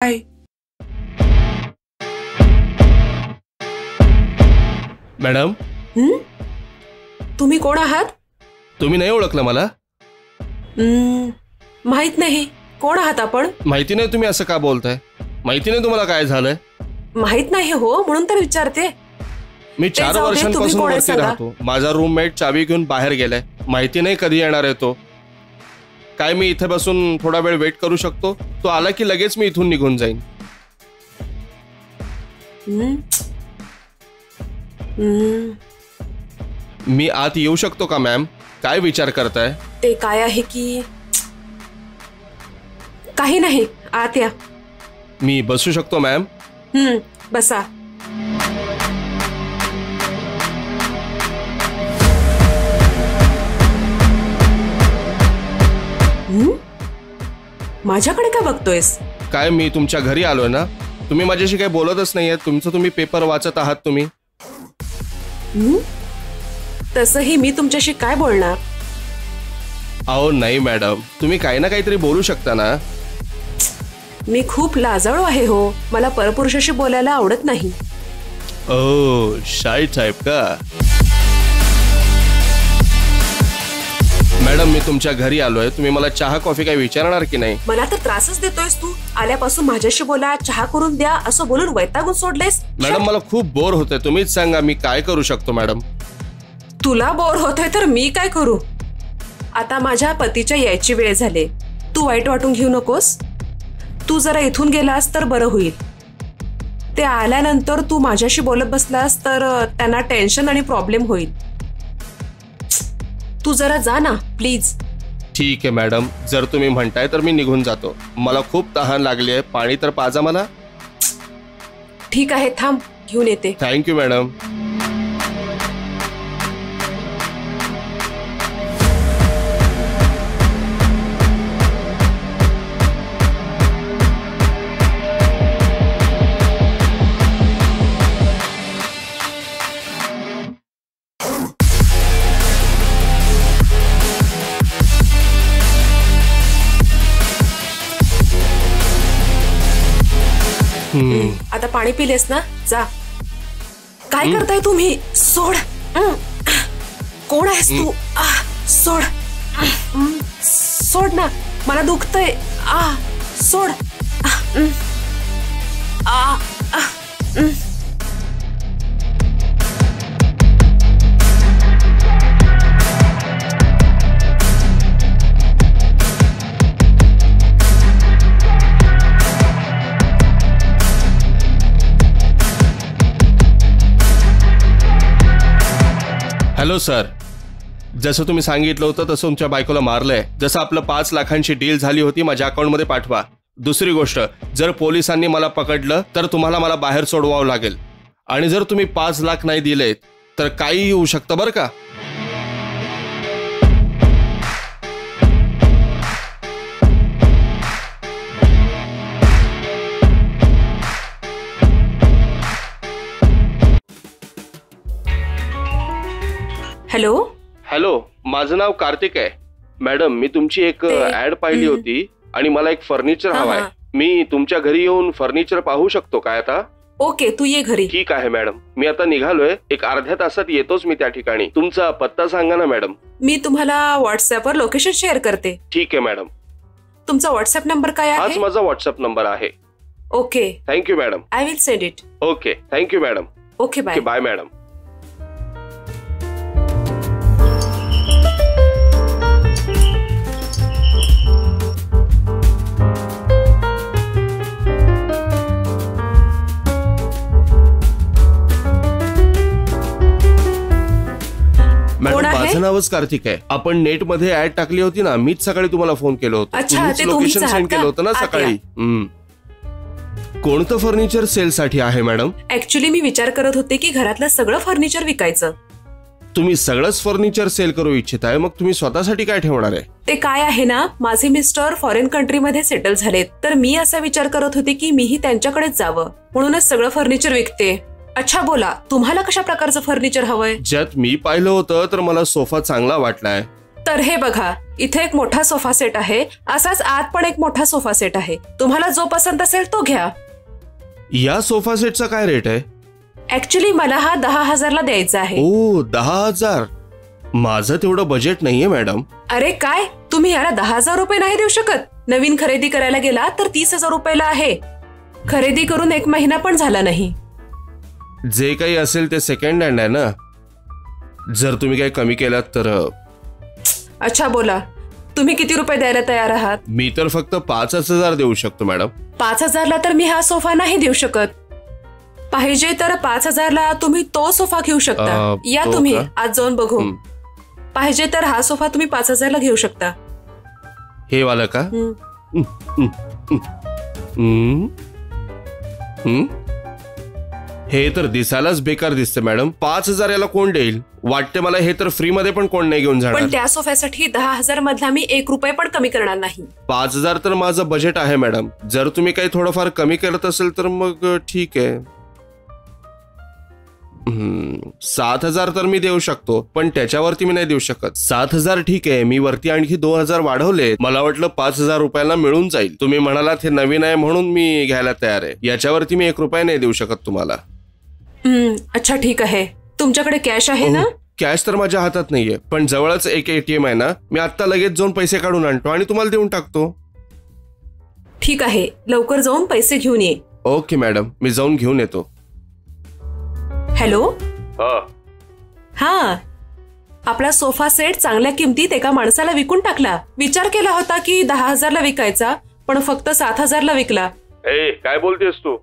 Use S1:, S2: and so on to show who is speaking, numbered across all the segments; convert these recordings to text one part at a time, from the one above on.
S1: Bye.
S2: Madam,
S1: तुम्ही कोण आहात?
S2: तुम्ही नाही ओळखलं मला?
S1: माहित नाही. कोण आहात आपण?
S2: माहिती नाही? तुम्ही असं का बोलताय? माहिती नाही तुम्हाला काय झालंय?
S1: माहित नाही हो, म्हणून तर विचारते.
S2: मी 4 वर्षांपासून वरती राहतो. माझा रूममेट चावी घेऊन बाहेर गेलाय. माहिती नाही कधी येणार आहे तो. काय मी इथे बसून थोडा वेळ वेट करू शकतो? तो आला की लगेच मी इथून निघून जाईन. मी आत येऊ शकतो का मॅम? काय विचार करताय?
S1: ते काय आहे की काही नाही, आत या.
S2: मी बसू शकतो मॅम?
S1: बसा. माझ्याकडे काय बघतोयस?
S2: काय मी तुमच्या घरी आलोय ना? तुम्ही माझ्याशी काही बोलतच नाहीये. तुम्ही पेपर वाचत आहात. तुम्ही
S1: तसंही मी तुमच्याशी काय बोलणार?
S2: अहो नाही मॅडम, तुम्ही काही ना काहीतरी बोलू शकता ना.
S1: मी खूप लाजाळू आहे हो. मला परपुरुषाशी बोलायला आवडत नाही.
S2: ओ, शाय टाइप का? मॅडम, मी तुमच्या घरी आलोय. तुम्ही मला चहा कॉफी काय विचारणार की नाही?
S1: मला तर त्रासच देतोयस तू. आल्यापासून माझ्याशी बोला, चहा करून द्या असं बोलून वैतागून सोडलेस.
S2: मॅडम, मला खूप बोर होतंय. तुम्हीच सांगा मी काय करू शकतो. मॅडम,
S1: तुला बोर होतंय तर मी काय करू? आता माझ्या पतीच्या यायची वेळ झाली. तू वाईट वाटून घेऊ नकोस. तू जरा इथून गेलास तर बरं होईल. ते आल्यानंतर तू माझ्याशी बोलत बसलास तर त्यांना टेन्शन आणि प्रॉब्लेम होईल. तू जरा जा ना प्लीज.
S2: ठीक आहे मॅडम, जर तुम्ही म्हणताय तर मी निघून जातो. मला खूप तहान लागली आहे. पाणी तर पाजा मला.
S1: ठीक आहे, थांब घेऊन येते.
S2: Thank you madam.
S1: आता पाणी पिलेस ना? जा. काय करताय तुम्ही? सोड. कोण आहेस तू? सोड. सोड ना, मला दुखतंय. सोड.
S2: हॅलो सर, जसं तुम्ही सांगितलं होतं तसं तुमच्या बायकोला मारलंय. जसं आपलं 5 लाखांची डील झाली होती माझ्या अकाउंटमध्ये पाठवा. दुसरी गोष्ट, जर पोलिसांनी मला पकडलं तर तुम्हाला मला बाहेर सोडवावं लागेल. आणि जर तुम्ही 5 लाख नाही दिलेत तर काही होऊ शकतं बरं का.
S1: हॅलो.
S2: हॅलो, माझं नाव कार्तिक आहे. मॅडम, मी तुमची एक ऍड पाहिली होती आणि मला एक फर्निचर हवं आहे. मी तुमच्या घरी येऊन फर्निचर पाहू शकतो काय आता?
S1: ओके, तू ये घरी.
S2: ठीक आहे मॅडम, मी आता निघालोय. एक अर्ध्या तासात येतोच मी त्या ठिकाणी. तुमचा पत्ता सांगा ना मॅडम.
S1: मी तुम्हाला व्हॉट्सअपवर लोकेशन शेअर करते.
S2: ठीक आहे मॅडम.
S1: तुमचा व्हॉट्सअप नंबर काय आहे?
S2: हाच माझा व्हॉट्सअप नंबर आहे.
S1: Okay,
S2: thank you madam.
S1: I will send it.
S2: Okay, thank you madam.
S1: Okay, bye.
S2: Bye madam. माझं नावच कार्तिक आहे. आपण नेट मध्ये ऍड टाकली होती ना, मीच सकाळी तुम्हाला फोन केलं होतं. तुम्हीच लोकेशन सेंड केलं होतं ना सकाळी. कोणतं फर्निचर सेल साठी आहे मॅडम?
S1: ऍक्च्युली मी विचार करत होते की घरातलं सगळं फर्निचर विकायचं.
S2: तुम्ही सगळंच फर्निचर सेल करू इच्छिताय, मग तुम्ही स्वतःसाठी काय ठेवणार आहे?
S1: ते काय आहे ना, माझे मिस्टर फॉरेन कंट्री मध्ये सेटल झालेत, तर मी असा विचार करत होते की मीही त्यांच्याकडेच जावं, म्हणूनच सगळं फर्निचर विकते. अच्छा, बोला, तुम्हाला कशा प्रकारचं फर्निचर हवंय?
S2: ज्यात मी पाहिलं होतं तर मला सोफा चांगला वाटलाय.
S1: तर हे बघा, इथे एक मोठा सोफा सेट आहे, असाच आत पण एक मोठा सोफा सेट आहे. तुम्हाला जो पसंत असेल तो घ्या.
S2: या सोफा सेटचा काय रेट आहे?
S1: ऍक्च्युली मला हा 10,000ला द्यायचा आहे.
S2: ओ 10,000. माझं तेवढं बजेट नाहीये मॅडम.
S1: अरे काय, तुम्ही याला 10,000 रुपये नाही देऊ शकत? नवीन खरेदी करायला गेला तर 30,000 रुपयाला आहे. खरेदी करून 1 महिना पण झाला नाही.
S2: जे काही असेल ते सेकंड हँड आहे ना. जर तुम्ही काही कमी केलात तर.
S1: अच्छा बोला, तुम्ही किती रुपये द्यायला तयार आहात?
S2: मी तर फक्त 5,000 देऊ शकतो मॅडम.
S1: 5,000ला तर मी हा सोफा नाही देऊ शकत. पाहिजे तर 5,000ला तुम्ही तो सोफा घेऊ शकता. या
S2: तो
S1: तुम्ही
S2: का?
S1: आज जाऊन बघू. पाहिजे तर हा सोफा तुम्ही 5,000ला घेऊ शकता.
S2: हे वाला का? हे तर दिसायलाच बेकार दिसते मॅडम. 5,000 याला कोण देईल? वाटते मला हे तर फ्री मध्ये पण कोण नाही घेऊन जाणार.
S1: पण त्या सोफ्यासाठी 10,000 मधला मी 1 रुपये पण कमी करणार नाही.
S2: 5,000 तर माझं बजेट आहे मॅडम. जर तुम्ही काही थोडंफार कमी करत असेल तर मग ठीक आहे. 7,000 तर मी देऊ शकतो, पण त्याच्यावरती मी नाही देऊ शकत. 7,000 ठीक आहे. मी वरती आणखी 2,000 वाढवले. मला वाटलं 5,000 रुपयाला मिळून जाईल. तुम्ही म्हणालात हे नवीन आहे म्हणून मी घ्यायला तयार आहे. याच्यावरती मी 1 रुपया नाही देऊ शकत तुम्हाला.
S1: अच्छा ठीक आहे. तुमच्याकडे कॅश आहे ना?
S2: कॅश तर माझ्या हातात नाहीये, पण जवळच एक ATM आहे ना. मी आता लगेच जाऊन पैसे काढून आणतो आणि तुम्हाला देऊन टाकतो.
S1: ठीक आहे, लवकर जाऊन पैसे घेऊन ये.
S2: ओके मॅडम, मी जाऊन घेऊन येतो.
S1: हॅलो. हा, आपला सोफा सेट चांगल्या किमतीत एका माणसाला विकून टाकला. विचार केला होता की 10,000ला विकायचा, पण फक्त 7,000ला विकला.
S2: काय बोलतेस तू?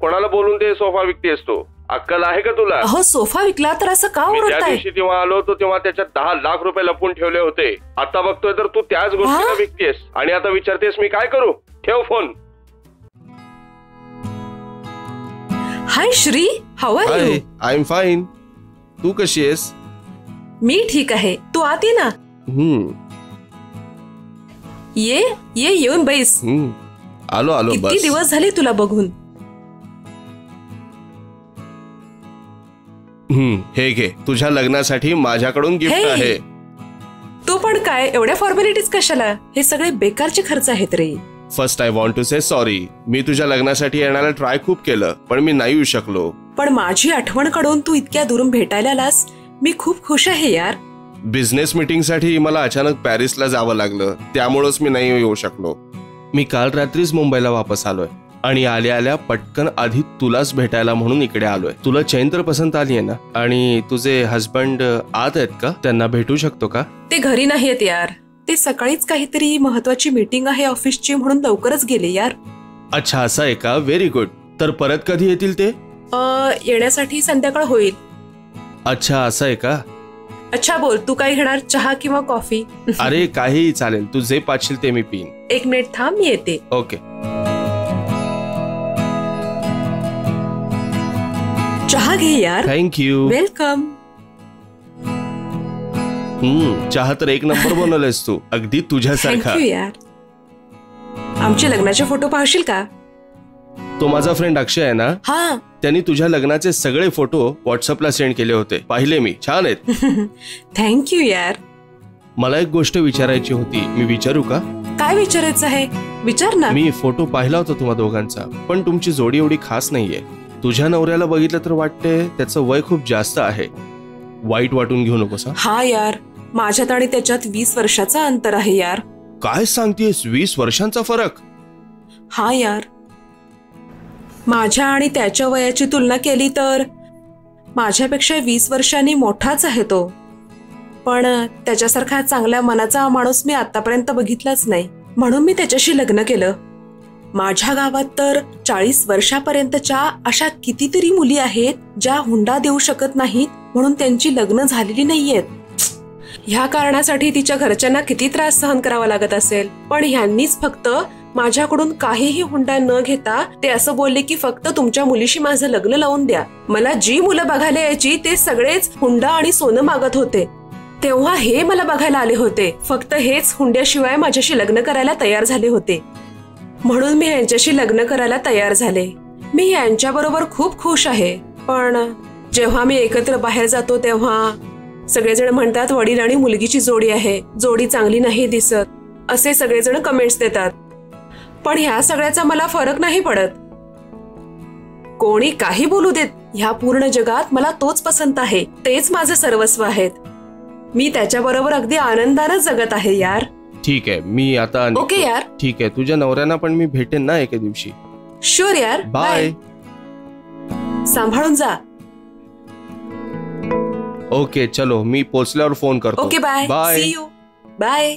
S2: कोणाला बोलून ते सोफा विकतेस तू? अक्कल आहे का तुला?
S1: अहो, सोफा विकला तर असं का ओरडताय?
S2: तेव्हा आलो होतो तेव्हा त्याच्यात 10 लाख रुपये लपून ठेवले होते. आता बघतोय तर तू त्याच गोष्टीला विकतेस आणि आता विचारतेस मी काय करू? ठेव phone.
S1: Hi Shree, how are you?
S2: I am fine. तू कशी आहेस?
S1: मी ठीक आहे. तू आत ये ना. ये येऊन बैस.
S2: आलो
S1: किती दिवस झाले तुला बघून.
S2: हे घे, तुझ्या लग्नासाठी माझ्याकडून गिफ्ट आहे.
S1: तू पण काय एवढ्या फॉर्मॅलिटीज कशाला? हे सगळे बेकारचे खर्च आहेत रे.
S2: First I want to say sorry. मी तुझ्या लग्नासाठी येण्याला ट्राय खूप केलं, पण मी नाही येऊ शकलो.
S1: पण माझी आठवण काढून तू इतक्या दुरून भेटायला आलास, मी खूप खुश आहे यार.
S2: बिझनेस मीटिंग साठी मला अचानक पॅरिसला जावं लागलं, त्यामुळेच मी नाही येऊ शकलो. मी काल रात्रीच मुंबईला वापस आलोय आणि आल्या आल्या पटकन आधी तुलाच भेटायला म्हणून इकडे आलोय. तुला चैन तर पसंत आली आहे ना? आणि तुझे हस्बंड आत आहेत का? त्यांना भेटू शकतो का?
S1: ते घरी नाहीयेत यार. ते सकाळीच काहीतरी महत्वाची मीटिंग आहे ऑफिसची म्हणून लवकरच गेले यार.
S2: अच्छा, असं आहे का? Very good. तर परत कधी येतील ते?
S1: येण्यासाठी संध्याकाळ होईल.
S2: अच्छा, असं आहे का?
S1: अच्छा बोल, तू काय घेणार, चहा किंवा कॉफी?
S2: अरे काहीही चालेल, तू जे पाचशील ते मी पिईन.
S1: 1 मिनिट थांब, मी येते.
S2: ओके.
S1: चहा घे यार.
S2: थँक्यू.
S1: वेलकम.
S2: चहा तर 1 नंबर बनवलायस तू, अगदी तुझ्यासारखा.
S1: थँक्यू यार. आमचे लग्नाचे फोटो पाहशील का?
S2: तो माझा फ्रेंड अक्षय आहे ना?
S1: हा.
S2: त्यांनी तुझ्या लग्नाचे सगळे फोटो व्हॉट्सअपला सेंड केले होते, पाहिले मी. छान आहेत.
S1: थँक्यू यार.
S2: मला एक गोष्ट विचारायची होती, मी विचारू का?
S1: काय विचारायचं आहे? विचार ना.
S2: मी फोटो पाहिला होता तुम्हा दोघांचा, पण तुमची जोडी एवढी खास नाहीये. तुझ्या नवऱ्याला बघितलं तर वाटते त्याचं वय खूप जास्त आहे. वाईट वाटून घेऊ नकोस.
S1: हा यार, माझ्यात आणि त्याच्यात 20 वर्षाचा अंतर आहे यार.
S2: काय सांगतेस? 20 वर्षांचा फरक?
S1: हा यार, माझ्या आणि त्याच्या वयाची तुलना केली तर माझ्यापेक्षा 20 वर्षांनी मोठाच आहे तो. पण त्याच्यासारखा चांगल्या मनाचा माणूस मी आतापर्यंत बघितलाच नाही, म्हणून मी त्याच्याशी लग्न केलं. माझ्या गावात तर 40 वर्षापर्यंतच्या अशा कितीतरी मुली आहेत ज्या हुंडा देऊ शकत नाहीत म्हणून त्यांची लग्न झालेली नाहीयेत. ह्या कारणासाठी तिच्या घरच्यांना किती त्रास सहन करावा लागत असेल. पण ह्यांनीच फक्त माझ्याकडून काहीही हुंडा न घेता ते असं बोलले की फक्त तुमच्या मुलीशी माझं लग्न लावून द्या. मला जी मुलं बघायला यायची ते सगळेच हुंडा आणि सोनं मागत होते. तेव्हा हे मला बघायला आले होते, फक्त हेच हुंड्याशिवाय माझ्याशी लग्न करायला तयार झाले होते. म्हणून मी यांच्याशी लग्न करायला तयार झाले. मी यांच्याबरोबर खूप खुश आहे. पण जेव्हा मी एकत्र बाहेर जातो तेव्हा सगळेजण म्हणतात वडील आणि मुलगीची जोडी आहे, जोडी चांगली नाही दिसत, असे सगळेजण कमेंट्स देतात. पण ह्या सगळ्याचा मला फरक नाही पडत. कोणी काही बोलू देत, ह्या पूर्ण जगात मला तोच पसंत आहे, तेच माझं सर्वस्व आहेत. मी त्याच्याबरोबर अगदी आनंदानं जगत आहे यार.
S2: ठीक आहे, मी आता
S1: ओके यार.
S2: ठीक आहे, तुझ्या नवऱ्यांना पण मी भेटेन ना एके दिवशी.
S1: शुअर यार.
S2: बाय.
S1: सांभाळून जा.
S2: ओके चलो, मी पोचल्यावर फोन करतो.
S1: Okay bye.
S2: Bye.
S1: See you. Bye.